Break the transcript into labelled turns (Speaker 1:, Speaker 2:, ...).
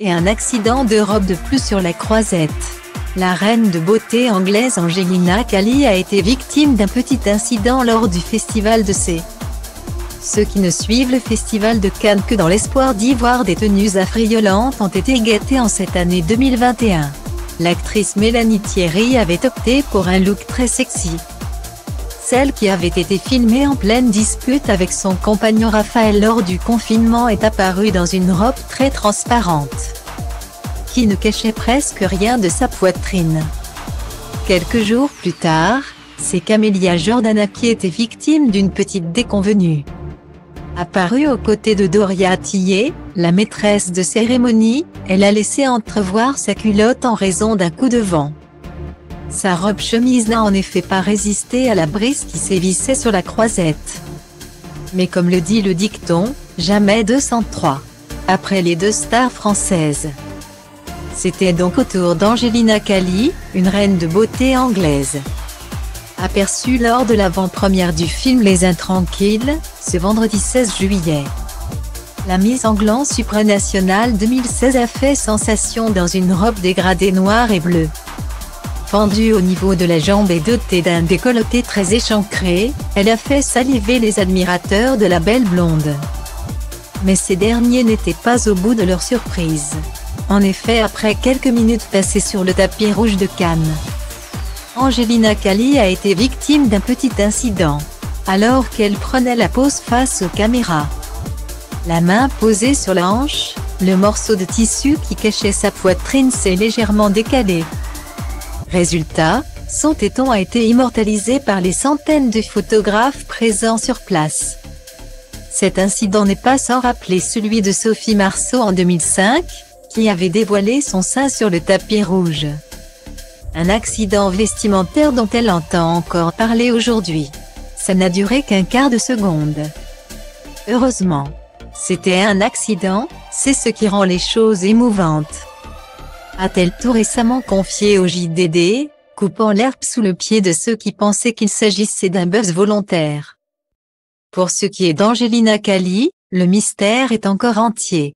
Speaker 1: et un accident de robe de plus sur la croisette. La reine de beauté anglaise Angelina Callie a été victime d'un petit incident lors du festival de C. Ceux qui ne suivent le festival de Cannes que dans l'espoir d'y voir des tenues affriolantes ont été gâtés en cette année 2021. L'actrice Mélanie Thierry avait opté pour un look très sexy. Celle qui avait été filmée en pleine dispute avec son compagnon Raphaël lors du confinement est apparue dans une robe très transparente, qui ne cachait presque rien de sa poitrine. Quelques jours plus tard, c'est Camélia Jordana qui était victime d'une petite déconvenue. Apparue aux côtés de Doria Tillet, la maîtresse de cérémonie, elle a laissé entrevoir sa culotte en raison d'un coup de vent. Sa robe chemise n'a en effet pas résisté à la brise qui sévissait sur la croisette. Mais comme le dit le dicton, jamais 203. Après les deux stars françaises. C'était donc au tour d'Angelina Callie, une reine de beauté anglaise. Aperçue lors de l'avant-première du film Les Intranquilles, ce vendredi 16 juillet. La mise en gland supranationale 2016 a fait sensation dans une robe dégradée noire et bleue. Fendue au niveau de la jambe et dotée d'un décolleté très échancré, elle a fait saliver les admirateurs de la belle blonde. Mais ces derniers n'étaient pas au bout de leur surprise. En effet, après quelques minutes passées sur le tapis rouge de Cannes, Angelina Callie a été victime d'un petit incident, alors qu'elle prenait la pose face aux caméras. La main posée sur la hanche, le morceau de tissu qui cachait sa poitrine s'est légèrement décalé. Résultat, son téton a été immortalisé par les centaines de photographes présents sur place. Cet incident n'est pas sans rappeler celui de Sophie Marceau en 2005, qui avait dévoilé son sein sur le tapis rouge. Un accident vestimentaire dont elle entend encore parler aujourd'hui. Ça n'a duré qu'un quart de seconde. Heureusement. C'était un accident, c'est ce qui rend les choses émouvantes. A-t-elle tout récemment confié au JDD, coupant l'herbe sous le pied de ceux qui pensaient qu'il s'agissait d'un buzz volontaire. Pour ce qui est d'Angelina Callie, le mystère est encore entier.